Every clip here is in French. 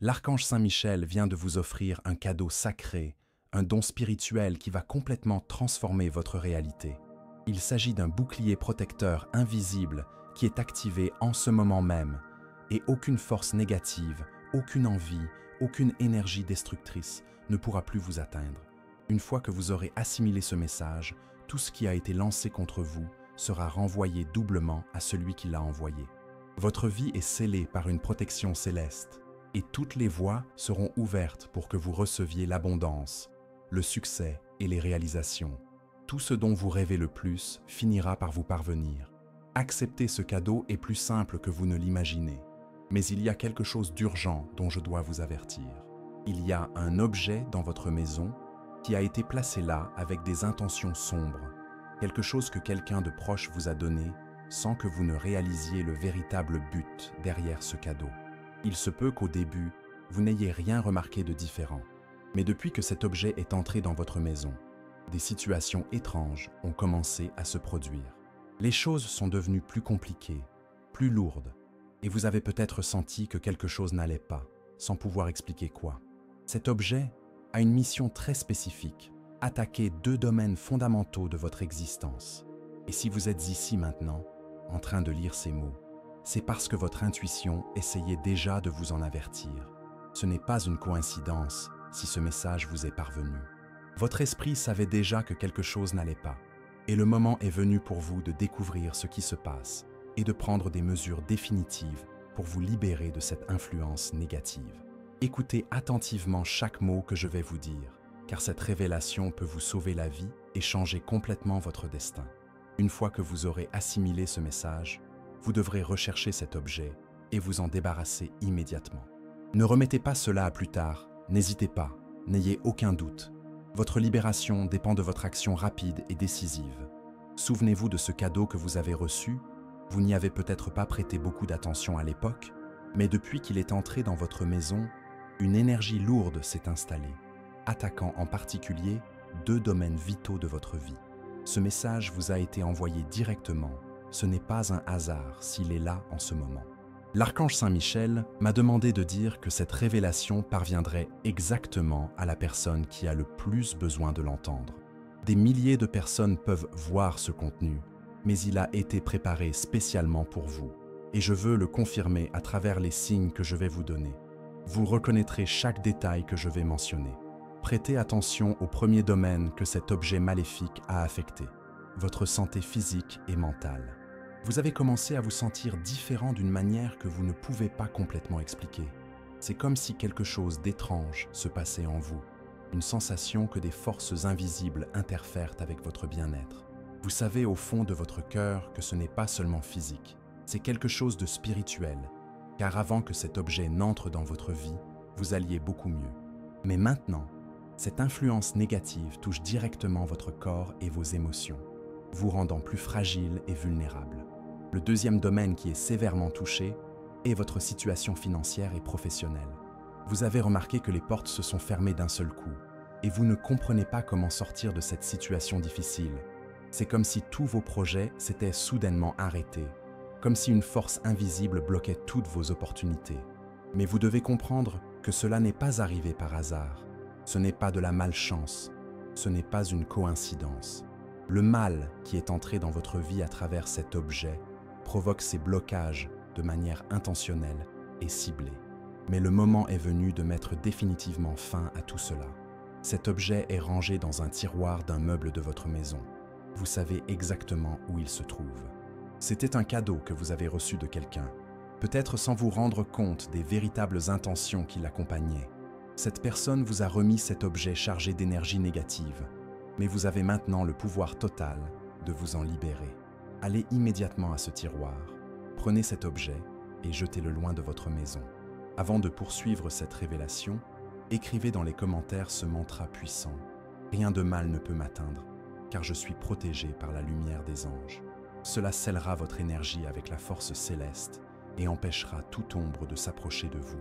L'archange Saint-Michel vient de vous offrir un cadeau sacré, un don spirituel qui va complètement transformer votre réalité. Il s'agit d'un bouclier protecteur invisible qui est activé en ce moment même, et aucune force négative, aucune envie, aucune énergie destructrice ne pourra plus vous atteindre. Une fois que vous aurez assimilé ce message, tout ce qui a été lancé contre vous sera renvoyé doublement à celui qui l'a envoyé. Votre vie est scellée par une protection céleste, et toutes les voies seront ouvertes pour que vous receviez l'abondance, le succès et les réalisations. Tout ce dont vous rêvez le plus finira par vous parvenir. Accepter ce cadeau est plus simple que vous ne l'imaginez. Mais il y a quelque chose d'urgent dont je dois vous avertir. Il y a un objet dans votre maison qui a été placé là avec des intentions sombres. Quelque chose que quelqu'un de proche vous a donné sans que vous ne réalisiez le véritable but derrière ce cadeau. Il se peut qu'au début, vous n'ayez rien remarqué de différent. Mais depuis que cet objet est entré dans votre maison, des situations étranges ont commencé à se produire. Les choses sont devenues plus compliquées, plus lourdes, et vous avez peut-être senti que quelque chose n'allait pas, sans pouvoir expliquer quoi. Cet objet a une mission très spécifique, attaquer deux domaines fondamentaux de votre existence. Et si vous êtes ici maintenant, en train de lire ces mots, c'est parce que votre intuition essayait déjà de vous en avertir. Ce n'est pas une coïncidence si ce message vous est parvenu. Votre esprit savait déjà que quelque chose n'allait pas, et le moment est venu pour vous de découvrir ce qui se passe et de prendre des mesures définitives pour vous libérer de cette influence négative. Écoutez attentivement chaque mot que je vais vous dire, car cette révélation peut vous sauver la vie et changer complètement votre destin. Une fois que vous aurez assimilé ce message, vous devrez rechercher cet objet et vous en débarrasser immédiatement. Ne remettez pas cela à plus tard, n'hésitez pas, n'ayez aucun doute. Votre libération dépend de votre action rapide et décisive. Souvenez-vous de ce cadeau que vous avez reçu. Vous n'y avez peut-être pas prêté beaucoup d'attention à l'époque, mais depuis qu'il est entré dans votre maison, une énergie lourde s'est installée, attaquant en particulier deux domaines vitaux de votre vie. Ce message vous a été envoyé directement. Ce n'est pas un hasard s'il est là en ce moment. L'archange Saint-Michel m'a demandé de dire que cette révélation parviendrait exactement à la personne qui a le plus besoin de l'entendre. Des milliers de personnes peuvent voir ce contenu, mais il a été préparé spécialement pour vous. Et je veux le confirmer à travers les signes que je vais vous donner. Vous reconnaîtrez chaque détail que je vais mentionner. Prêtez attention au premier domaine que cet objet maléfique a affecté, votre santé physique et mentale. Vous avez commencé à vous sentir différent d'une manière que vous ne pouvez pas complètement expliquer. C'est comme si quelque chose d'étrange se passait en vous, une sensation que des forces invisibles interfèrent avec votre bien-être. Vous savez au fond de votre cœur que ce n'est pas seulement physique, c'est quelque chose de spirituel, car avant que cet objet n'entre dans votre vie, vous alliez beaucoup mieux. Mais maintenant, cette influence négative touche directement votre corps et vos émotions, vous rendant plus fragile et vulnérable. Le deuxième domaine qui est sévèrement touché est votre situation financière et professionnelle. Vous avez remarqué que les portes se sont fermées d'un seul coup, et vous ne comprenez pas comment sortir de cette situation difficile. C'est comme si tous vos projets s'étaient soudainement arrêtés, comme si une force invisible bloquait toutes vos opportunités. Mais vous devez comprendre que cela n'est pas arrivé par hasard. Ce n'est pas de la malchance, ce n'est pas une coïncidence. Le mal qui est entré dans votre vie à travers cet objet provoque ces blocages de manière intentionnelle et ciblée. Mais le moment est venu de mettre définitivement fin à tout cela. Cet objet est rangé dans un tiroir d'un meuble de votre maison. Vous savez exactement où il se trouve. C'était un cadeau que vous avez reçu de quelqu'un, peut-être sans vous rendre compte des véritables intentions qui l'accompagnaient. Cette personne vous a remis cet objet chargé d'énergie négative, mais vous avez maintenant le pouvoir total de vous en libérer. Allez immédiatement à ce tiroir, prenez cet objet et jetez-le loin de votre maison. Avant de poursuivre cette révélation, écrivez dans les commentaires ce mantra puissant. Rien de mal ne peut m'atteindre, car je suis protégé par la lumière des anges. Cela scellera votre énergie avec la force céleste et empêchera toute ombre de s'approcher de vous.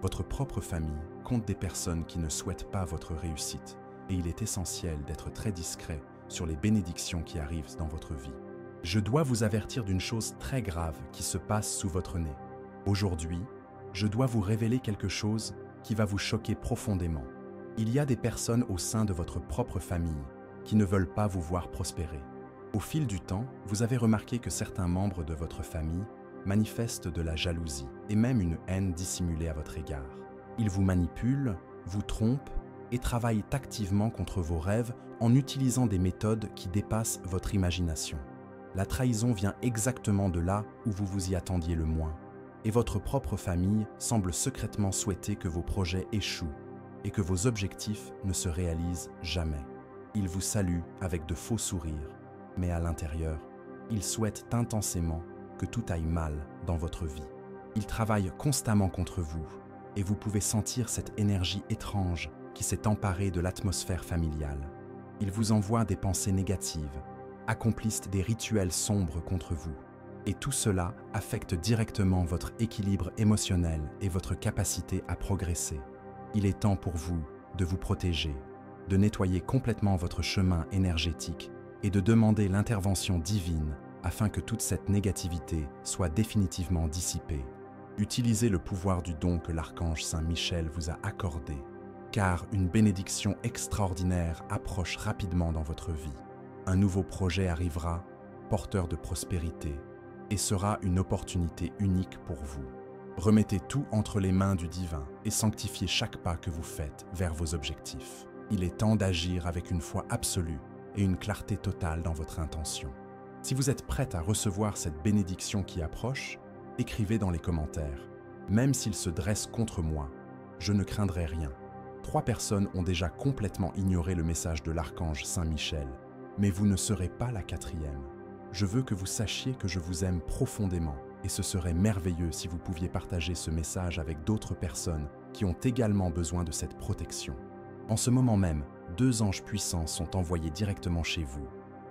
Votre propre famille compte des personnes qui ne souhaitent pas votre réussite, et il est essentiel d'être très discret sur les bénédictions qui arrivent dans votre vie. Je dois vous avertir d'une chose très grave qui se passe sous votre nez. Aujourd'hui, je dois vous révéler quelque chose qui va vous choquer profondément. Il y a des personnes au sein de votre propre famille qui ne veulent pas vous voir prospérer. Au fil du temps, vous avez remarqué que certains membres de votre famille manifestent de la jalousie et même une haine dissimulée à votre égard. Ils vous manipulent, vous trompent et travaillent activement contre vos rêves en utilisant des méthodes qui dépassent votre imagination. La trahison vient exactement de là où vous vous y attendiez le moins, et votre propre famille semble secrètement souhaiter que vos projets échouent et que vos objectifs ne se réalisent jamais. Ils vous saluent avec de faux sourires, mais à l'intérieur, ils souhaitent intensément que tout aille mal dans votre vie. Ils travaillent constamment contre vous, et vous pouvez sentir cette énergie étrange qui s'est emparée de l'atmosphère familiale. Ils vous envoient des pensées négatives, accomplissent des rituels sombres contre vous, et tout cela affecte directement votre équilibre émotionnel et votre capacité à progresser. Il est temps pour vous de vous protéger, de nettoyer complètement votre chemin énergétique et de demander l'intervention divine afin que toute cette négativité soit définitivement dissipée. Utilisez le pouvoir du don que l'archange Saint Michel vous a accordé, car une bénédiction extraordinaire approche rapidement dans votre vie. Un nouveau projet arrivera, porteur de prospérité, et sera une opportunité unique pour vous. Remettez tout entre les mains du divin et sanctifiez chaque pas que vous faites vers vos objectifs. Il est temps d'agir avec une foi absolue et une clarté totale dans votre intention. Si vous êtes prête à recevoir cette bénédiction qui approche, écrivez dans les commentaires. Même s'il se dresse contre moi, je ne craindrai rien. 3 personnes ont déjà complètement ignoré le message de l'archange Saint Michel, mais vous ne serez pas la 4e. Je veux que vous sachiez que je vous aime profondément et ce serait merveilleux si vous pouviez partager ce message avec d'autres personnes qui ont également besoin de cette protection. En ce moment même, 2 anges puissants sont envoyés directement chez vous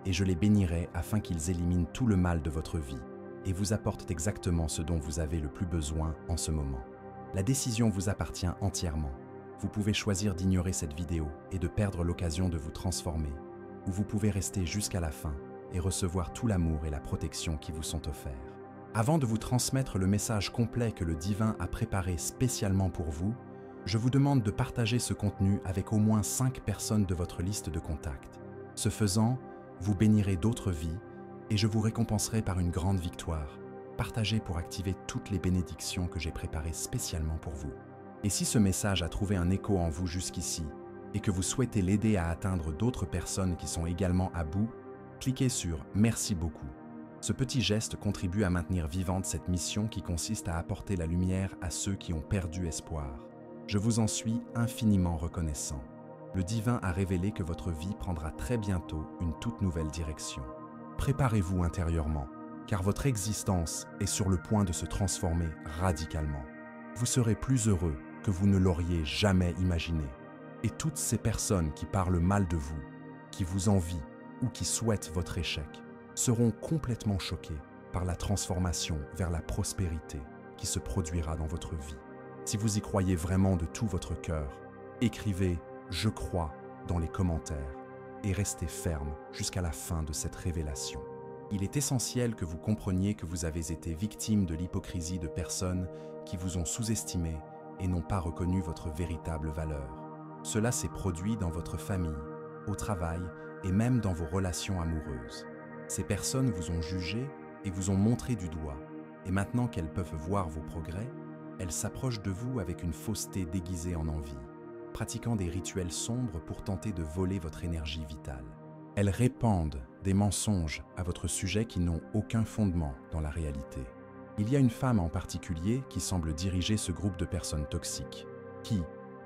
et je les bénirai afin qu'ils éliminent tout le mal de votre vie et vous apportent exactement ce dont vous avez le plus besoin en ce moment. La décision vous appartient entièrement. Vous pouvez choisir d'ignorer cette vidéo et de perdre l'occasion de vous transformer, ou vous pouvez rester jusqu'à la fin et recevoir tout l'amour et la protection qui vous sont offerts. Avant de vous transmettre le message complet que le divin a préparé spécialement pour vous, je vous demande de partager ce contenu avec au moins 5 personnes de votre liste de contacts. Ce faisant, vous bénirez d'autres vies et je vous récompenserai par une grande victoire. Partagez pour activer toutes les bénédictions que j'ai préparées spécialement pour vous. Et si ce message a trouvé un écho en vous jusqu'ici et que vous souhaitez l'aider à atteindre d'autres personnes qui sont également à bout, cliquez sur « Merci beaucoup ». Ce petit geste contribue à maintenir vivante cette mission qui consiste à apporter la lumière à ceux qui ont perdu espoir. Je vous en suis infiniment reconnaissant. Le divin a révélé que votre vie prendra très bientôt une toute nouvelle direction. Préparez-vous intérieurement, car votre existence est sur le point de se transformer radicalement. Vous serez plus heureux que vous ne l'auriez jamais imaginé. Et toutes ces personnes qui parlent mal de vous, qui vous envient ou qui souhaitent votre échec, seront complètement choquées par la transformation vers la prospérité qui se produira dans votre vie. Si vous y croyez vraiment de tout votre cœur, écrivez « Je crois » dans les commentaires et restez ferme jusqu'à la fin de cette révélation. Il est essentiel que vous compreniez que vous avez été victime de l'hypocrisie de personnes qui vous ont sous-estimé et n'ont pas reconnu votre véritable valeur. Cela s'est produit dans votre famille, au travail et même dans vos relations amoureuses. Ces personnes vous ont jugé et vous ont montré du doigt, et maintenant qu'elles peuvent voir vos progrès, elles s'approchent de vous avec une fausseté déguisée en envie, pratiquant des rituels sombres pour tenter de voler votre énergie vitale. Elles répandent des mensonges à votre sujet qui n'ont aucun fondement dans la réalité. Il y a une femme en particulier qui semble diriger ce groupe de personnes toxiques, qui,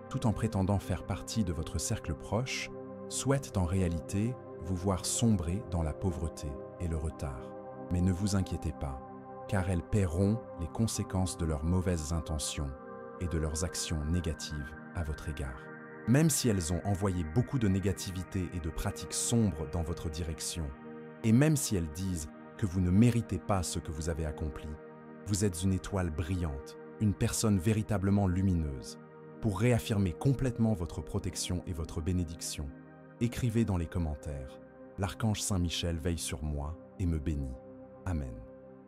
tout en prétendant faire partie de votre cercle proche, souhaitent en réalité vous voir sombrer dans la pauvreté et le retard. Mais ne vous inquiétez pas, car elles paieront les conséquences de leurs mauvaises intentions et de leurs actions négatives à votre égard. Même si elles ont envoyé beaucoup de négativité et de pratiques sombres dans votre direction, et même si elles disent que vous ne méritez pas ce que vous avez accompli, vous êtes une étoile brillante, une personne véritablement lumineuse. Pour réaffirmer complètement votre protection et votre bénédiction, écrivez dans les commentaires « L'archange Saint Michel veille sur moi et me bénit. Amen ».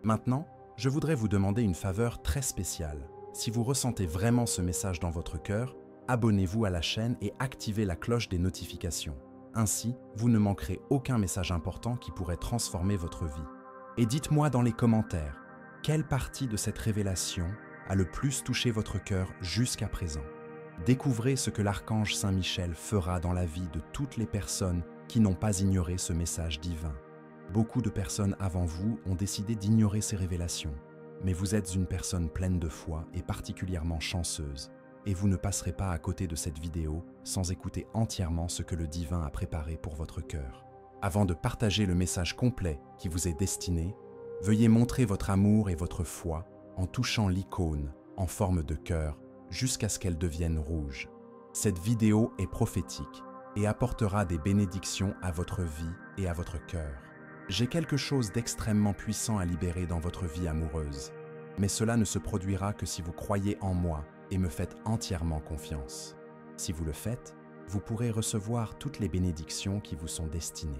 Maintenant, je voudrais vous demander une faveur très spéciale. Si vous ressentez vraiment ce message dans votre cœur, abonnez-vous à la chaîne et activez la cloche des notifications. Ainsi, vous ne manquerez aucun message important qui pourrait transformer votre vie. Et dites-moi dans les commentaires, quelle partie de cette révélation a le plus touché votre cœur jusqu'à présent? Découvrez ce que l'archange Saint Michel fera dans la vie de toutes les personnes qui n'ont pas ignoré ce message divin. Beaucoup de personnes avant vous ont décidé d'ignorer ces révélations, mais vous êtes une personne pleine de foi et particulièrement chanceuse, et vous ne passerez pas à côté de cette vidéo sans écouter entièrement ce que le divin a préparé pour votre cœur. Avant de partager le message complet qui vous est destiné, veuillez montrer votre amour et votre foi en touchant l'icône en forme de cœur jusqu'à ce qu'elle devienne rouge. Cette vidéo est prophétique et apportera des bénédictions à votre vie et à votre cœur. J'ai quelque chose d'extrêmement puissant à libérer dans votre vie amoureuse, mais cela ne se produira que si vous croyez en moi et me faites entièrement confiance. Si vous le faites, vous pourrez recevoir toutes les bénédictions qui vous sont destinées.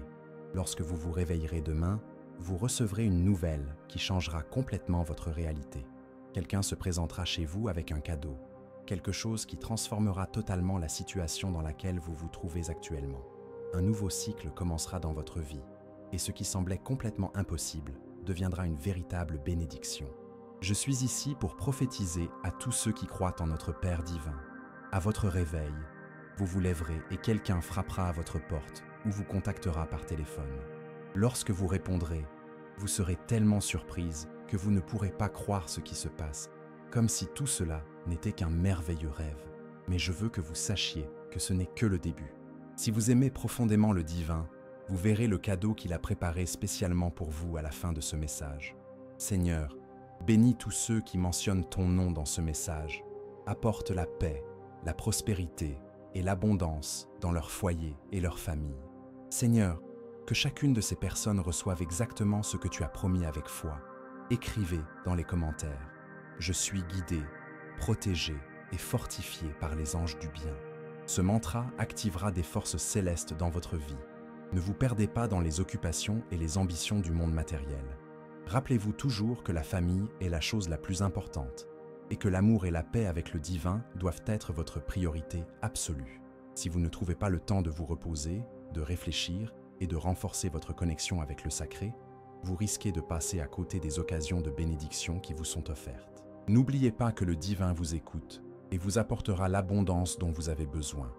Lorsque vous vous réveillerez demain, vous recevrez une nouvelle qui changera complètement votre réalité. Quelqu'un se présentera chez vous avec un cadeau, quelque chose qui transformera totalement la situation dans laquelle vous vous trouvez actuellement. Un nouveau cycle commencera dans votre vie, et ce qui semblait complètement impossible deviendra une véritable bénédiction. Je suis ici pour prophétiser à tous ceux qui croient en notre Père divin. À votre réveil, vous vous lèverez et quelqu'un frappera à votre porte ou vous contactera par téléphone. Lorsque vous répondrez, vous serez tellement surprise que vous ne pourrez pas croire ce qui se passe, comme si tout cela n'était qu'un merveilleux rêve. Mais je veux que vous sachiez que ce n'est que le début. Si vous aimez profondément le divin, vous verrez le cadeau qu'il a préparé spécialement pour vous à la fin de ce message. Seigneur, bénis tous ceux qui mentionnent ton nom dans ce message. Apporte la paix, la prospérité et l'abondance dans leur foyer et leur famille. Seigneur, que chacune de ces personnes reçoive exactement ce que tu as promis avec foi. Écrivez dans les commentaires. Je suis guidé, protégé et fortifié par les anges du bien. Ce mantra activera des forces célestes dans votre vie. Ne vous perdez pas dans les occupations et les ambitions du monde matériel. Rappelez-vous toujours que la famille est la chose la plus importante et que l'amour et la paix avec le divin doivent être votre priorité absolue. Si vous ne trouvez pas le temps de vous reposer, de réfléchir et de renforcer votre connexion avec le sacré, vous risquez de passer à côté des occasions de bénédiction qui vous sont offertes. N'oubliez pas que le divin vous écoute et vous apportera l'abondance dont vous avez besoin.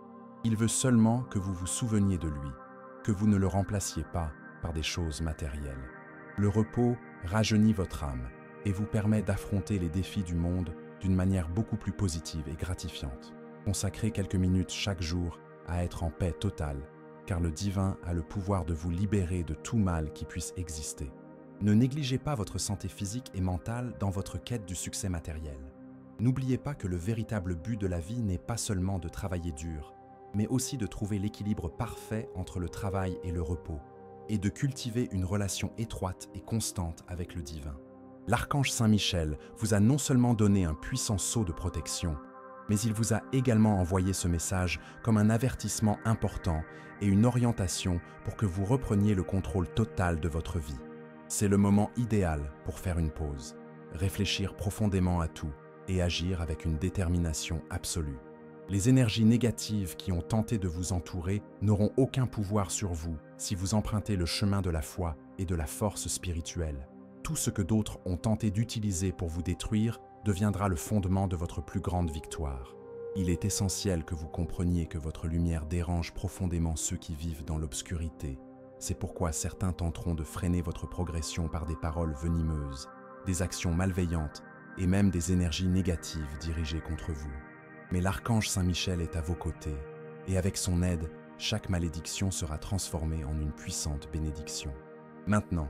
Il veut seulement que vous vous souveniez de lui, que vous ne le remplaciez pas par des choses matérielles. Le repos rajeunit votre âme et vous permet d'affronter les défis du monde d'une manière beaucoup plus positive et gratifiante. Consacrez quelques minutes chaque jour à être en paix totale, car le divin a le pouvoir de vous libérer de tout mal qui puisse exister. Ne négligez pas votre santé physique et mentale dans votre quête du succès matériel. N'oubliez pas que le véritable but de la vie n'est pas seulement de travailler dur, mais aussi de trouver l'équilibre parfait entre le travail et le repos, et de cultiver une relation étroite et constante avec le divin. L'archange Saint Michel vous a non seulement donné un puissant sceau de protection, mais il vous a également envoyé ce message comme un avertissement important et une orientation pour que vous repreniez le contrôle total de votre vie. C'est le moment idéal pour faire une pause, réfléchir profondément à tout et agir avec une détermination absolue. Les énergies négatives qui ont tenté de vous entourer n'auront aucun pouvoir sur vous si vous empruntez le chemin de la foi et de la force spirituelle. Tout ce que d'autres ont tenté d'utiliser pour vous détruire deviendra le fondement de votre plus grande victoire. Il est essentiel que vous compreniez que votre lumière dérange profondément ceux qui vivent dans l'obscurité. C'est pourquoi certains tenteront de freiner votre progression par des paroles venimeuses, des actions malveillantes et même des énergies négatives dirigées contre vous. Mais l'archange Saint Michel est à vos côtés, et avec son aide, chaque malédiction sera transformée en une puissante bénédiction. Maintenant,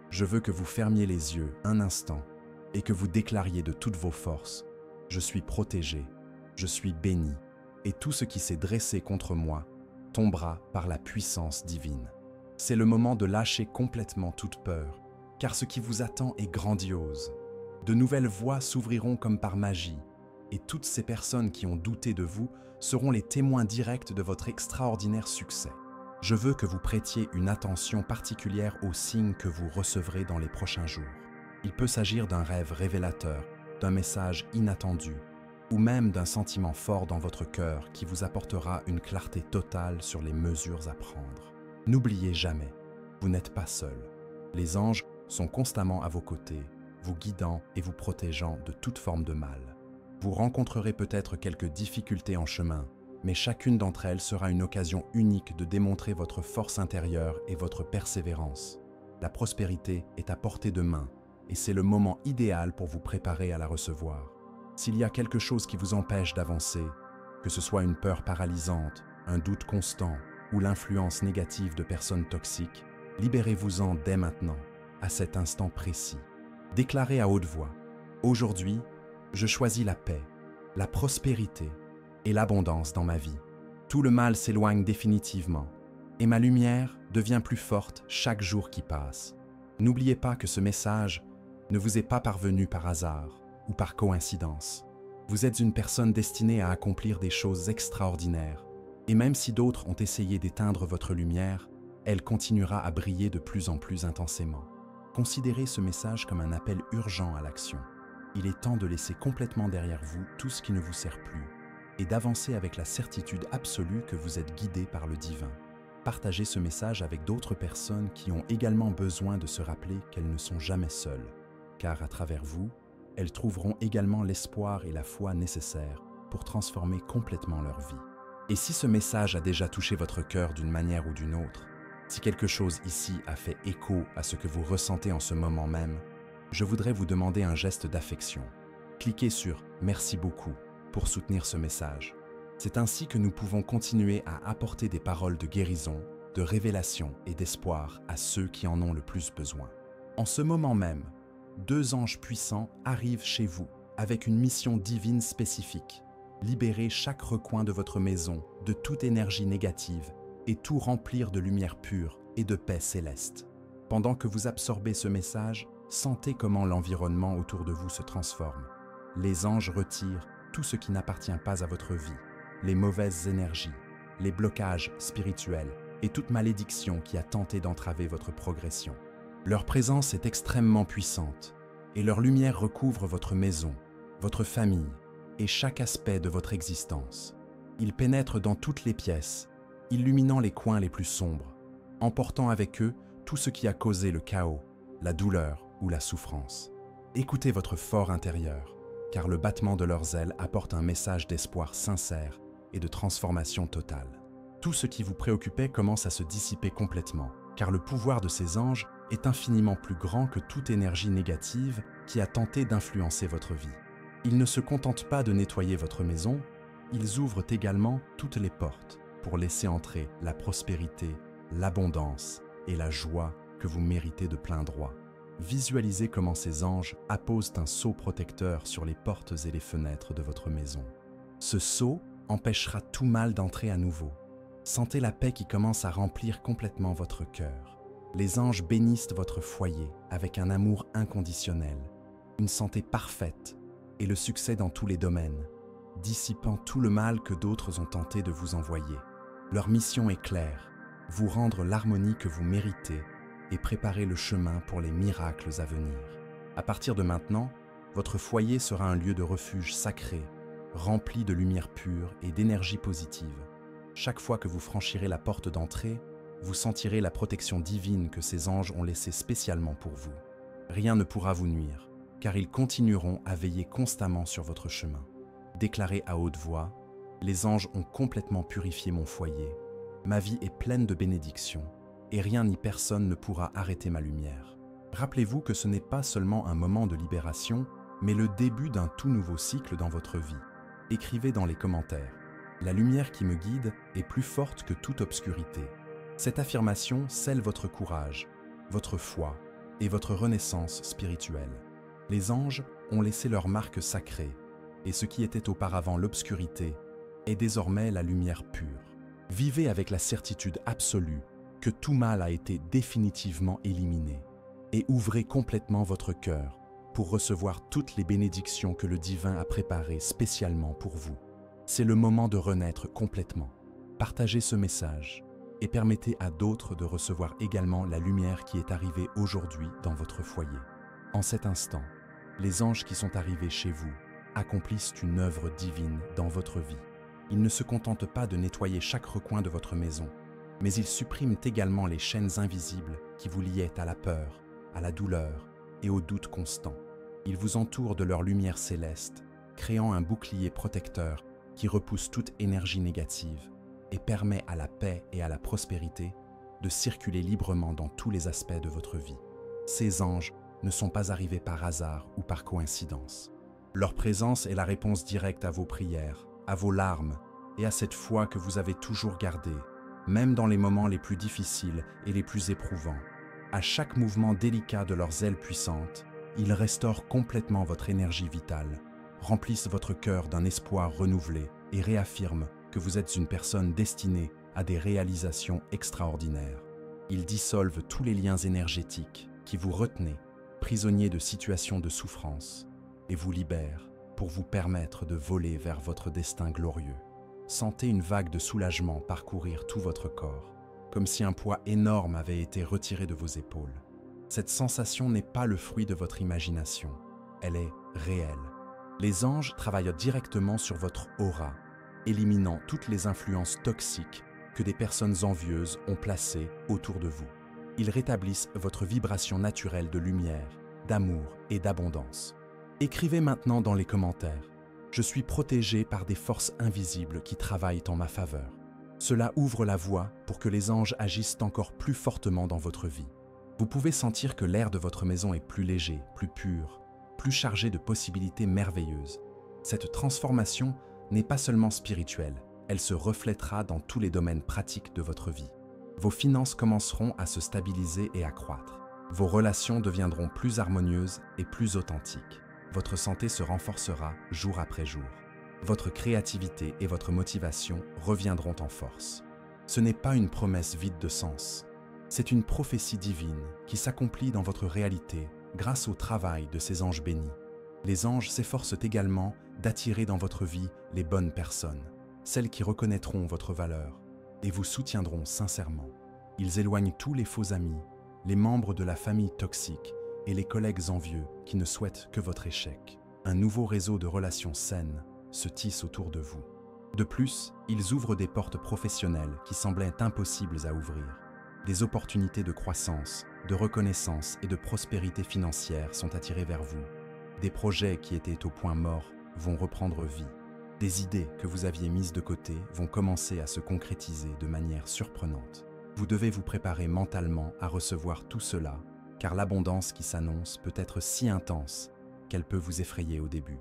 je veux que vous fermiez les yeux un instant et que vous déclariez de toutes vos forces « Je suis protégé, je suis béni, et tout ce qui s'est dressé contre moi tombera par la puissance divine. » C'est le moment de lâcher complètement toute peur, car ce qui vous attend est grandiose. De nouvelles voies s'ouvriront comme par magie, et toutes ces personnes qui ont douté de vous seront les témoins directs de votre extraordinaire succès. Je veux que vous prêtiez une attention particulière aux signes que vous recevrez dans les prochains jours. Il peut s'agir d'un rêve révélateur, d'un message inattendu ou même d'un sentiment fort dans votre cœur qui vous apportera une clarté totale sur les mesures à prendre. N'oubliez jamais, vous n'êtes pas seul. Les anges sont constamment à vos côtés, vous guidant et vous protégeant de toute forme de mal. Vous rencontrerez peut-être quelques difficultés en chemin, mais chacune d'entre elles sera une occasion unique de démontrer votre force intérieure et votre persévérance. La prospérité est à portée de main, et c'est le moment idéal pour vous préparer à la recevoir. S'il y a quelque chose qui vous empêche d'avancer, que ce soit une peur paralysante, un doute constant ou l'influence négative de personnes toxiques, libérez-vous-en dès maintenant, à cet instant précis. Déclarez à haute voix: aujourd'hui, je choisis la paix, la prospérité et l'abondance dans ma vie. Tout le mal s'éloigne définitivement et ma lumière devient plus forte chaque jour qui passe. N'oubliez pas que ce message ne vous est pas parvenu par hasard ou par coïncidence. Vous êtes une personne destinée à accomplir des choses extraordinaires et même si d'autres ont essayé d'éteindre votre lumière, elle continuera à briller de plus en plus intensément. Considérez ce message comme un appel urgent à l'action. Il est temps de laisser complètement derrière vous tout ce qui ne vous sert plus et d'avancer avec la certitude absolue que vous êtes guidé par le divin. Partagez ce message avec d'autres personnes qui ont également besoin de se rappeler qu'elles ne sont jamais seules, car à travers vous, elles trouveront également l'espoir et la foi nécessaires pour transformer complètement leur vie. Et si ce message a déjà touché votre cœur d'une manière ou d'une autre, si quelque chose ici a fait écho à ce que vous ressentez en ce moment même, je voudrais vous demander un geste d'affection. Cliquez sur « Merci beaucoup » pour soutenir ce message. C'est ainsi que nous pouvons continuer à apporter des paroles de guérison, de révélation et d'espoir à ceux qui en ont le plus besoin. En ce moment même, 2 anges puissants arrivent chez vous avec une mission divine spécifique. Libérer chaque recoin de votre maison de toute énergie négative et tout remplir de lumière pure et de paix céleste. Pendant que vous absorbez ce message, sentez comment l'environnement autour de vous se transforme. Les anges retirent tout ce qui n'appartient pas à votre vie, les mauvaises énergies, les blocages spirituels et toute malédiction qui a tenté d'entraver votre progression. Leur présence est extrêmement puissante et leur lumière recouvre votre maison, votre famille et chaque aspect de votre existence. Ils pénètrent dans toutes les pièces, illuminant les coins les plus sombres, emportant avec eux tout ce qui a causé le chaos, la douleur ou la souffrance. Écoutez votre fort intérieur, car le battement de leurs ailes apporte un message d'espoir sincère et de transformation totale. Tout ce qui vous préoccupait commence à se dissiper complètement, car le pouvoir de ces anges est infiniment plus grand que toute énergie négative qui a tenté d'influencer votre vie. Ils ne se contentent pas de nettoyer votre maison, ils ouvrent également toutes les portes pour laisser entrer la prospérité, l'abondance et la joie que vous méritez de plein droit. Visualisez comment ces anges apposent un sceau protecteur sur les portes et les fenêtres de votre maison. Ce sceau empêchera tout mal d'entrer à nouveau. Sentez la paix qui commence à remplir complètement votre cœur. Les anges bénissent votre foyer avec un amour inconditionnel, une santé parfaite et le succès dans tous les domaines, dissipant tout le mal que d'autres ont tenté de vous envoyer. Leur mission est claire, vous rendre l'harmonie que vous méritez et préparer le chemin pour les miracles à venir. À partir de maintenant, votre foyer sera un lieu de refuge sacré, rempli de lumière pure et d'énergie positive. Chaque fois que vous franchirez la porte d'entrée, vous sentirez la protection divine que ces anges ont laissée spécialement pour vous. Rien ne pourra vous nuire, car ils continueront à veiller constamment sur votre chemin. Déclarez à haute voix: « Les anges ont complètement purifié mon foyer. Ma vie est pleine de bénédictions, et rien ni personne ne pourra arrêter ma lumière. » Rappelez-vous que ce n'est pas seulement un moment de libération, mais le début d'un tout nouveau cycle dans votre vie. Écrivez dans les commentaires: « La lumière qui me guide est plus forte que toute obscurité. » Cette affirmation scelle votre courage, votre foi et votre renaissance spirituelle. Les anges ont laissé leur marque sacrée, et ce qui était auparavant l'obscurité est désormais la lumière pure. Vivez avec la certitude absolue que tout mal a été définitivement éliminé, et ouvrez complètement votre cœur pour recevoir toutes les bénédictions que le divin a préparées spécialement pour vous. C'est le moment de renaître complètement. Partagez ce message et permettez à d'autres de recevoir également la lumière qui est arrivée aujourd'hui dans votre foyer. En cet instant, Les anges qui sont arrivés chez vous accomplissent une œuvre divine dans votre vie. Ils ne se contentent pas de nettoyer chaque recoin de votre maison, mais ils suppriment également les chaînes invisibles qui vous liaient à la peur, à la douleur et au doute constant. Ils vous entourent de leur lumière céleste, créant un bouclier protecteur qui repousse toute énergie négative et permet à la paix et à la prospérité de circuler librement dans tous les aspects de votre vie. Ces anges ne sont pas arrivés par hasard ou par coïncidence. Leur présence est la réponse directe à vos prières, à vos larmes et à cette foi que vous avez toujours gardée, même dans les moments les plus difficiles et les plus éprouvants. À chaque mouvement délicat de leurs ailes puissantes, ils restaurent complètement votre énergie vitale, remplissent votre cœur d'un espoir renouvelé et réaffirment que vous êtes une personne destinée à des réalisations extraordinaires. Ils dissolvent tous les liens énergétiques qui vous retenaient, prisonniers de situations de souffrance, et vous libèrent pour vous permettre de voler vers votre destin glorieux. Sentez une vague de soulagement parcourir tout votre corps, comme si un poids énorme avait été retiré de vos épaules. Cette sensation n'est pas le fruit de votre imagination, elle est réelle. Les anges travaillent directement sur votre aura, éliminant toutes les influences toxiques que des personnes envieuses ont placées autour de vous. Ils rétablissent votre vibration naturelle de lumière, d'amour et d'abondance. Écrivez maintenant dans les commentaires « Je suis protégé par des forces invisibles qui travaillent en ma faveur ». Cela ouvre la voie pour que les anges agissent encore plus fortement dans votre vie. Vous pouvez sentir que l'air de votre maison est plus léger, plus pur, plus chargé de possibilités merveilleuses. Cette transformation n'est pas seulement spirituelle, elle se reflètera dans tous les domaines pratiques de votre vie. Vos finances commenceront à se stabiliser et à croître. Vos relations deviendront plus harmonieuses et plus authentiques. Votre santé se renforcera jour après jour. Votre créativité et votre motivation reviendront en force. Ce n'est pas une promesse vide de sens. C'est une prophétie divine qui s'accomplit dans votre réalité grâce au travail de ces anges bénis. Les anges s'efforcent également d'attirer dans votre vie les bonnes personnes, celles qui reconnaîtront votre valeur et vous soutiendront sincèrement. Ils éloignent tous les faux amis, les membres de la famille toxique et les collègues envieux qui ne souhaitent que votre échec. Un nouveau réseau de relations saines se tisse autour de vous. De plus, ils ouvrent des portes professionnelles qui semblaient impossibles à ouvrir. Des opportunités de croissance, de reconnaissance et de prospérité financière sont attirées vers vous. Des projets qui étaient au point mort vont reprendre vie. Des idées que vous aviez mises de côté vont commencer à se concrétiser de manière surprenante. Vous devez vous préparer mentalement à recevoir tout cela, car l'abondance qui s'annonce peut être si intense qu'elle peut vous effrayer au début.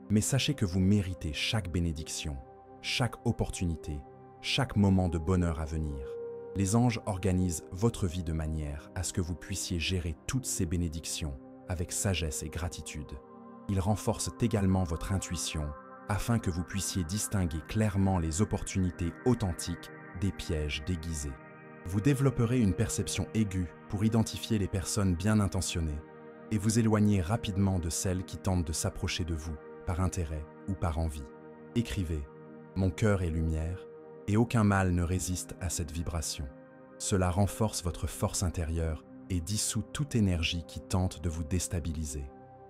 Mais sachez que vous méritez chaque bénédiction, chaque opportunité, chaque moment de bonheur à venir. Les anges organisent votre vie de manière à ce que vous puissiez gérer toutes ces bénédictions avec sagesse et gratitude. Ils renforcent également votre intuition afin que vous puissiez distinguer clairement les opportunités authentiques des pièges déguisés. Vous développerez une perception aiguë pour identifier les personnes bien intentionnées et vous éloigner rapidement de celles qui tentent de s'approcher de vous par intérêt ou par envie. Écrivez « Mon cœur est lumière » et aucun mal ne résiste à cette vibration. Cela renforce votre force intérieure et dissout toute énergie qui tente de vous déstabiliser.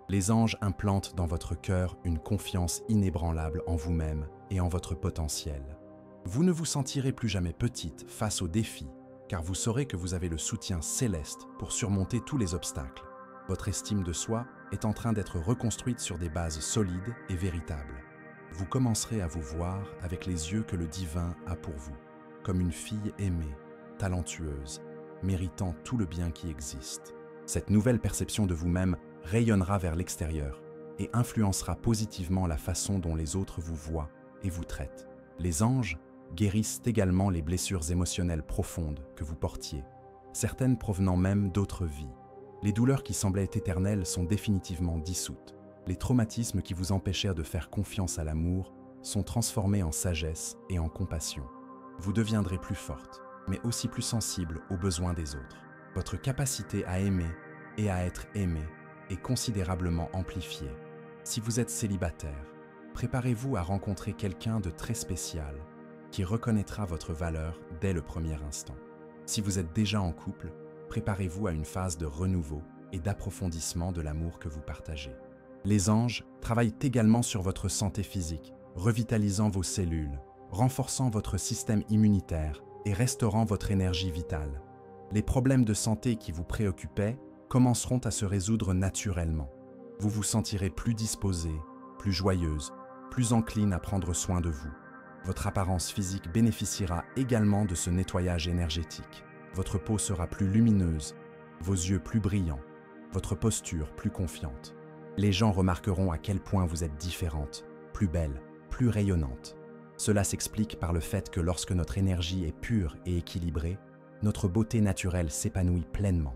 Les anges implantent dans votre cœur une confiance inébranlable en vous-même et en votre potentiel. Vous ne vous sentirez plus jamais petite face aux défis, car vous saurez que vous avez le soutien céleste pour surmonter tous les obstacles. Votre estime de soi est en train d'être reconstruite sur des bases solides et véritables. Vous commencerez à vous voir avec les yeux que le divin a pour vous, comme une fille aimée, talentueuse, méritant tout le bien qui existe. Cette nouvelle perception de vous-même rayonnera vers l'extérieur et influencera positivement la façon dont les autres vous voient et vous traitent. Les anges guérissent également les blessures émotionnelles profondes que vous portiez, certaines provenant même d'autres vies. Les douleurs qui semblaient éternelles sont définitivement dissoutes. Les traumatismes qui vous empêchèrent de faire confiance à l'amour sont transformés en sagesse et en compassion. Vous deviendrez plus forte, mais aussi plus sensible aux besoins des autres. Votre capacité à aimer et à être aimé est considérablement amplifiée. Si vous êtes célibataire, préparez-vous à rencontrer quelqu'un de très spécial qui reconnaîtra votre valeur dès le premier instant. Si vous êtes déjà en couple, préparez-vous à une phase de renouveau et d'approfondissement de l'amour que vous partagez. Les anges travaillent également sur votre santé physique, revitalisant vos cellules, renforçant votre système immunitaire et restaurant votre énergie vitale. Les problèmes de santé qui vous préoccupaient commenceront à se résoudre naturellement. Vous vous sentirez plus disposée, plus joyeuse, plus encline à prendre soin de vous. Votre apparence physique bénéficiera également de ce nettoyage énergétique. Votre peau sera plus lumineuse, vos yeux plus brillants, votre posture plus confiante. Les gens remarqueront à quel point vous êtes différente, plus belle, plus rayonnante. Cela s'explique par le fait que lorsque notre énergie est pure et équilibrée, notre beauté naturelle s'épanouit pleinement.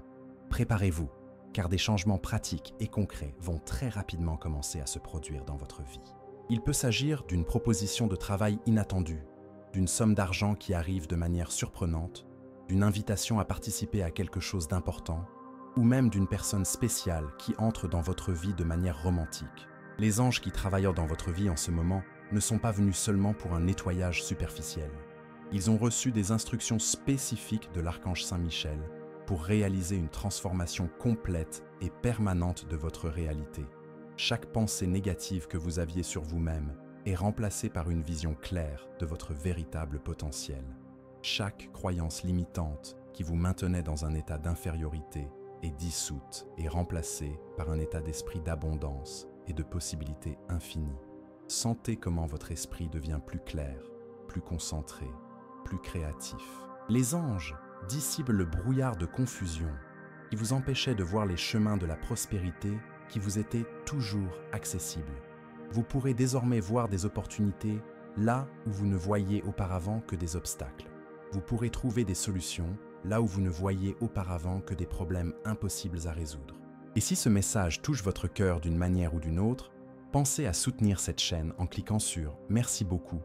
Préparez-vous, car des changements pratiques et concrets vont très rapidement commencer à se produire dans votre vie. Il peut s'agir d'une proposition de travail inattendue, d'une somme d'argent qui arrive de manière surprenante, d'une invitation à participer à quelque chose d'important, ou même d'une personne spéciale qui entre dans votre vie de manière romantique. Les anges qui travaillent dans votre vie en ce moment ne sont pas venus seulement pour un nettoyage superficiel. Ils ont reçu des instructions spécifiques de l'archange Saint-Michel pour réaliser une transformation complète et permanente de votre réalité. Chaque pensée négative que vous aviez sur vous-même est remplacée par une vision claire de votre véritable potentiel. Chaque croyance limitante qui vous maintenait dans un état d'infériorité est dissoute et remplacée par un état d'esprit d'abondance et de possibilités infinies. Sentez comment votre esprit devient plus clair, plus concentré, plus créatif. Les anges dissipent le brouillard de confusion qui vous empêchait de voir les chemins de la prospérité qui vous étaient toujours accessibles. Vous pourrez désormais voir des opportunités là où vous ne voyiez auparavant que des obstacles. Vous pourrez trouver des solutions là où vous ne voyiez auparavant que des problèmes impossibles à résoudre. Et si ce message touche votre cœur d'une manière ou d'une autre, pensez à soutenir cette chaîne en cliquant sur « Merci beaucoup »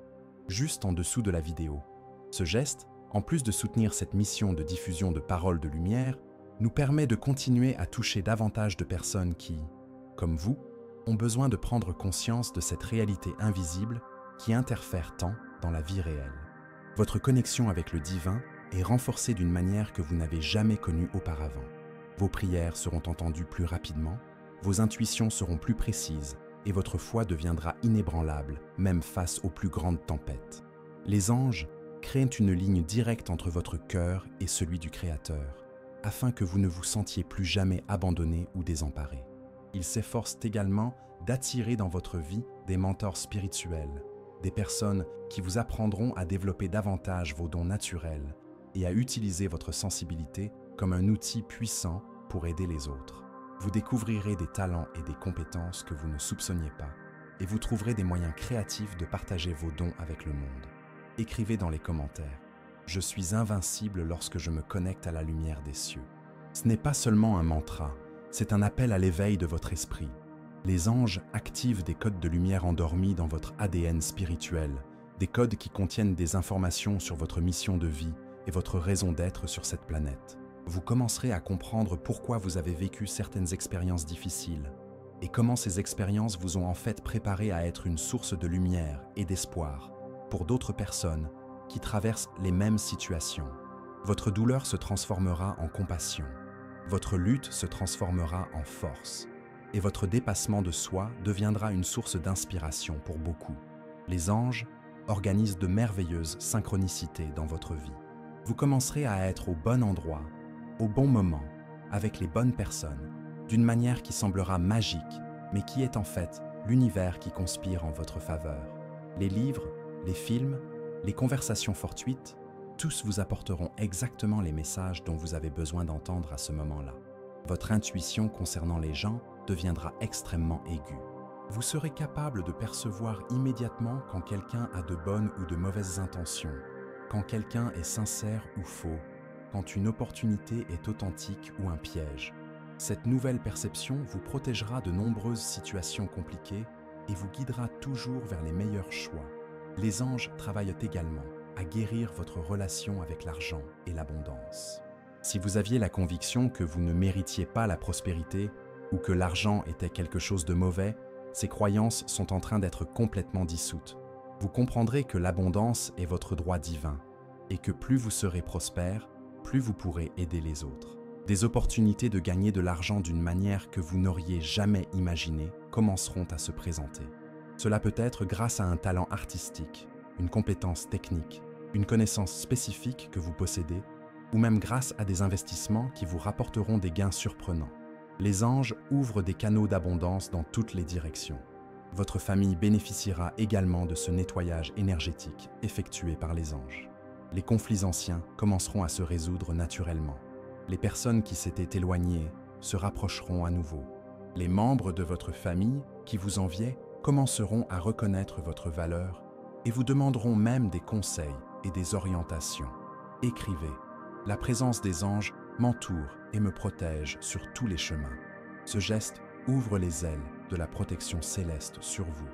juste en dessous de la vidéo. Ce geste, en plus de soutenir cette mission de diffusion de paroles de lumière, nous permet de continuer à toucher davantage de personnes qui, comme vous, ont besoin de prendre conscience de cette réalité invisible qui interfère tant dans la vie réelle. Votre connexion avec le divin est renforcée d'une manière que vous n'avez jamais connue auparavant. Vos prières seront entendues plus rapidement, vos intuitions seront plus précises et votre foi deviendra inébranlable, même face aux plus grandes tempêtes. Les anges créent une ligne directe entre votre cœur et celui du Créateur, afin que vous ne vous sentiez plus jamais abandonné ou désemparé. Ils s'efforcent également d'attirer dans votre vie des mentors spirituels, des personnes qui vous apprendront à développer davantage vos dons naturels et à utiliser votre sensibilité comme un outil puissant pour aider les autres. Vous découvrirez des talents et des compétences que vous ne soupçonniez pas, et vous trouverez des moyens créatifs de partager vos dons avec le monde. Écrivez dans les commentaires « Je suis invincible lorsque je me connecte à la lumière des cieux ». Ce n'est pas seulement un mantra, c'est un appel à l'éveil de votre esprit. Les anges activent des codes de lumière endormis dans votre ADN spirituel, des codes qui contiennent des informations sur votre mission de vie et votre raison d'être sur cette planète. Vous commencerez à comprendre pourquoi vous avez vécu certaines expériences difficiles et comment ces expériences vous ont en fait préparé à être une source de lumière et d'espoir pour d'autres personnes qui traversent les mêmes situations. Votre douleur se transformera en compassion, votre lutte se transformera en force et votre dépassement de soi deviendra une source d'inspiration pour beaucoup. Les anges organisent de merveilleuses synchronicités dans votre vie. Vous commencerez à être au bon endroit, au bon moment, avec les bonnes personnes, d'une manière qui semblera magique, mais qui est en fait l'univers qui conspire en votre faveur. Les livres, les films, les conversations fortuites, tous vous apporteront exactement les messages dont vous avez besoin d'entendre à ce moment-là. Votre intuition concernant les gens deviendra extrêmement aiguë. Vous serez capable de percevoir immédiatement quand quelqu'un a de bonnes ou de mauvaises intentions, quand quelqu'un est sincère ou faux, quand une opportunité est authentique ou un piège. Cette nouvelle perception vous protégera de nombreuses situations compliquées et vous guidera toujours vers les meilleurs choix. Les anges travaillent également à guérir votre relation avec l'argent et l'abondance. Si vous aviez la conviction que vous ne méritiez pas la prospérité ou que l'argent était quelque chose de mauvais, ces croyances sont en train d'être complètement dissoutes. Vous comprendrez que l'abondance est votre droit divin et que plus vous serez prospère, plus vous pourrez aider les autres. Des opportunités de gagner de l'argent d'une manière que vous n'auriez jamais imaginée commenceront à se présenter. Cela peut être grâce à un talent artistique, une compétence technique, une connaissance spécifique que vous possédez, ou même grâce à des investissements qui vous rapporteront des gains surprenants. Les anges ouvrent des canaux d'abondance dans toutes les directions. Votre famille bénéficiera également de ce nettoyage énergétique effectué par les anges. Les conflits anciens commenceront à se résoudre naturellement. Les personnes qui s'étaient éloignées se rapprocheront à nouveau. Les membres de votre famille qui vous enviaient commenceront à reconnaître votre valeur et vous demanderont même des conseils et des orientations. Écrivez. La présence des anges m'entoure et me protège sur tous les chemins. Ce geste ouvre les ailes de la protection céleste sur vous.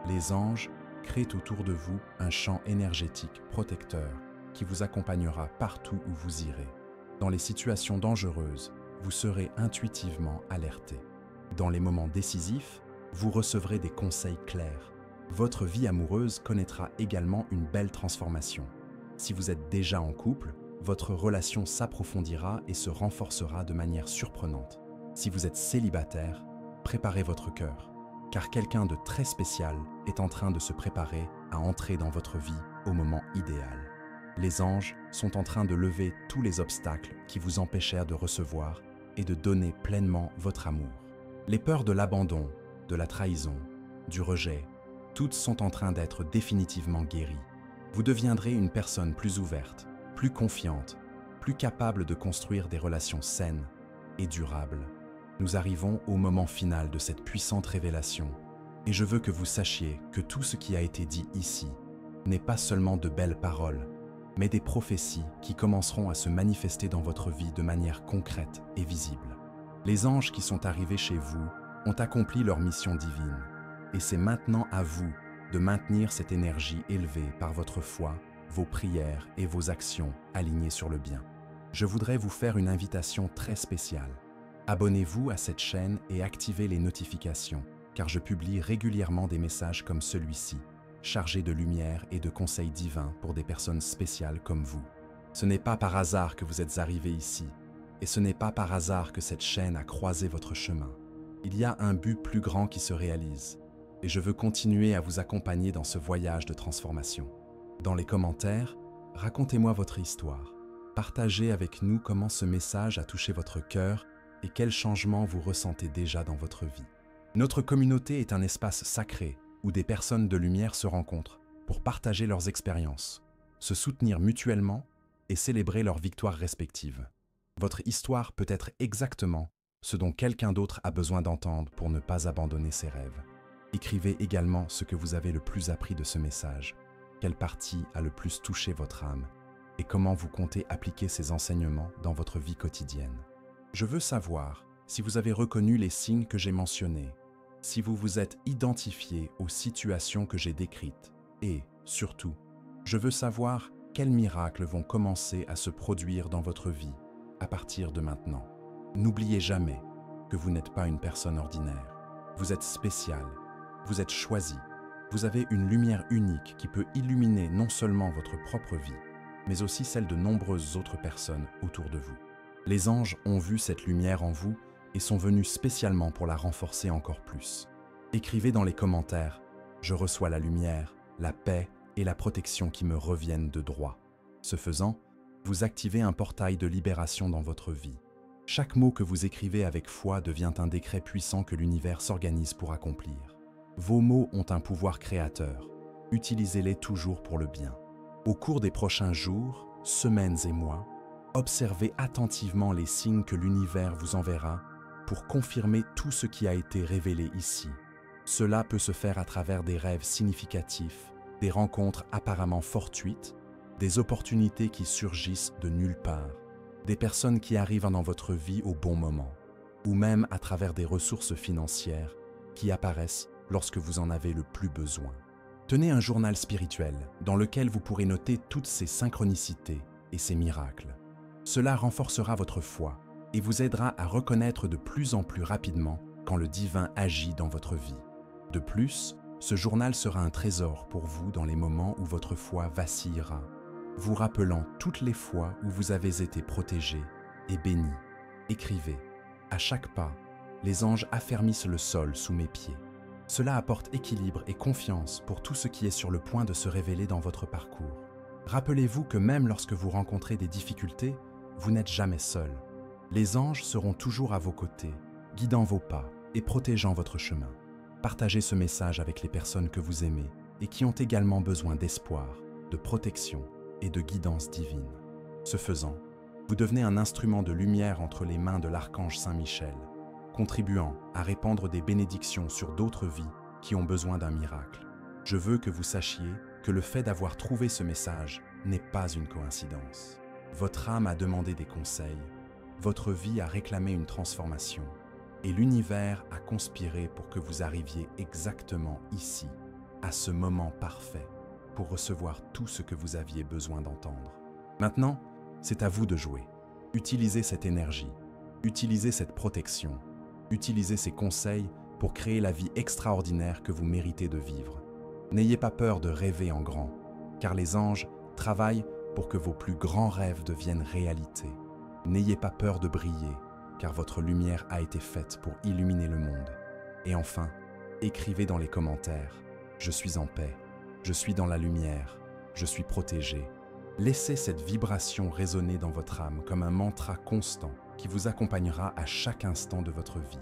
Les anges créent autour de vous un champ énergétique protecteur qui vous accompagnera partout où vous irez. Dans les situations dangereuses, vous serez intuitivement alerté. Dans les moments décisifs, vous recevrez des conseils clairs. Votre vie amoureuse connaîtra également une belle transformation. Si vous êtes déjà en couple, votre relation s'approfondira et se renforcera de manière surprenante. Si vous êtes célibataire, préparez votre cœur, car quelqu'un de très spécial est en train de se préparer à entrer dans votre vie au moment idéal. Les anges sont en train de lever tous les obstacles qui vous empêchèrent de recevoir et de donner pleinement votre amour. Les peurs de l'abandon, de la trahison, du rejet, toutes sont en train d'être définitivement guéries. Vous deviendrez une personne plus ouverte, plus confiante, plus capable de construire des relations saines et durables. Nous arrivons au moment final de cette puissante révélation et je veux que vous sachiez que tout ce qui a été dit ici n'est pas seulement de belles paroles, mais des prophéties qui commenceront à se manifester dans votre vie de manière concrète et visible. Les anges qui sont arrivés chez vous ont accompli leur mission divine et c'est maintenant à vous de maintenir cette énergie élevée par votre foi, vos prières et vos actions alignées sur le bien. Je voudrais vous faire une invitation très spéciale. Abonnez-vous à cette chaîne et activez les notifications, car je publie régulièrement des messages comme celui-ci, chargés de lumière et de conseils divins pour des personnes spéciales comme vous. Ce n'est pas par hasard que vous êtes arrivés ici, et ce n'est pas par hasard que cette chaîne a croisé votre chemin. Il y a un but plus grand qui se réalise, et je veux continuer à vous accompagner dans ce voyage de transformation. Dans les commentaires, racontez-moi votre histoire. Partagez avec nous comment ce message a touché votre cœur et quels changements vous ressentez déjà dans votre vie. Notre communauté est un espace sacré où des personnes de lumière se rencontrent pour partager leurs expériences, se soutenir mutuellement et célébrer leurs victoires respectives. Votre histoire peut être exactement ce dont quelqu'un d'autre a besoin d'entendre pour ne pas abandonner ses rêves. Écrivez également ce que vous avez le plus appris de ce message, quelle partie a le plus touché votre âme et comment vous comptez appliquer ces enseignements dans votre vie quotidienne. Je veux savoir si vous avez reconnu les signes que j'ai mentionnés, si vous vous êtes identifié aux situations que j'ai décrites et, surtout, je veux savoir quels miracles vont commencer à se produire dans votre vie à partir de maintenant. N'oubliez jamais que vous n'êtes pas une personne ordinaire. Vous êtes spécial, vous êtes choisi, vous avez une lumière unique qui peut illuminer non seulement votre propre vie, mais aussi celle de nombreuses autres personnes autour de vous. Les anges ont vu cette lumière en vous et sont venus spécialement pour la renforcer encore plus. Écrivez dans les commentaires « Je reçois la lumière, la paix et la protection qui me reviennent de droit ». Ce faisant, vous activez un portail de libération dans votre vie. Chaque mot que vous écrivez avec foi devient un décret puissant que l'univers s'organise pour accomplir. Vos mots ont un pouvoir créateur. Utilisez-les toujours pour le bien. Au cours des prochains jours, semaines et mois, observez attentivement les signes que l'univers vous enverra pour confirmer tout ce qui a été révélé ici. Cela peut se faire à travers des rêves significatifs, des rencontres apparemment fortuites, des opportunités qui surgissent de nulle part, des personnes qui arrivent dans votre vie au bon moment, ou même à travers des ressources financières qui apparaissent lorsque vous en avez le plus besoin. Tenez un journal spirituel dans lequel vous pourrez noter toutes ces synchronicités et ces miracles. Cela renforcera votre foi et vous aidera à reconnaître de plus en plus rapidement quand le divin agit dans votre vie. De plus, ce journal sera un trésor pour vous dans les moments où votre foi vacillera, vous rappelant toutes les fois où vous avez été protégé et béni. Écrivez. À chaque pas, les anges affermissent le sol sous mes pieds. Cela apporte équilibre et confiance pour tout ce qui est sur le point de se révéler dans votre parcours. Rappelez-vous que même lorsque vous rencontrez des difficultés, vous n'êtes jamais seul. Les anges seront toujours à vos côtés, guidant vos pas et protégeant votre chemin. Partagez ce message avec les personnes que vous aimez et qui ont également besoin d'espoir, de protection et de guidance divine. Ce faisant, vous devenez un instrument de lumière entre les mains de l'archange Saint Michel, contribuant à répandre des bénédictions sur d'autres vies qui ont besoin d'un miracle. Je veux que vous sachiez que le fait d'avoir trouvé ce message n'est pas une coïncidence. Votre âme a demandé des conseils, votre vie a réclamé une transformation, et l'univers a conspiré pour que vous arriviez exactement ici, à ce moment parfait, pour recevoir tout ce que vous aviez besoin d'entendre. Maintenant, c'est à vous de jouer. Utilisez cette énergie, utilisez cette protection, utilisez ces conseils pour créer la vie extraordinaire que vous méritez de vivre. N'ayez pas peur de rêver en grand, car les anges travaillent pour que vos plus grands rêves deviennent réalité. N'ayez pas peur de briller, car votre lumière a été faite pour illuminer le monde. Et enfin, écrivez dans les commentaires « Je suis en paix, je suis dans la lumière, je suis protégé ». Laissez cette vibration résonner dans votre âme comme un mantra constant qui vous accompagnera à chaque instant de votre vie.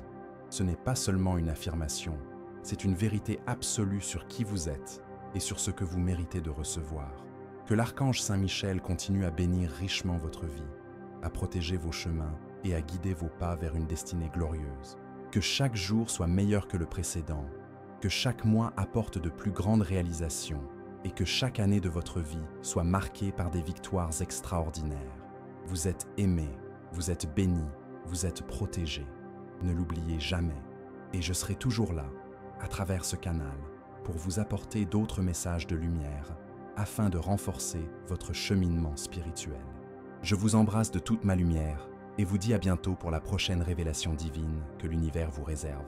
Ce n'est pas seulement une affirmation, c'est une vérité absolue sur qui vous êtes et sur ce que vous méritez de recevoir. Que l'archange Saint Michel continue à bénir richement votre vie, à protéger vos chemins et à guider vos pas vers une destinée glorieuse. Que chaque jour soit meilleur que le précédent, que chaque mois apporte de plus grandes réalisations et que chaque année de votre vie soit marquée par des victoires extraordinaires. Vous êtes aimé, vous êtes béni, vous êtes protégé. Ne l'oubliez jamais. Et je serai toujours là, à travers ce canal, pour vous apporter d'autres messages de lumière afin de renforcer votre cheminement spirituel. Je vous embrasse de toute ma lumière et vous dis à bientôt pour la prochaine révélation divine que l'univers vous réserve.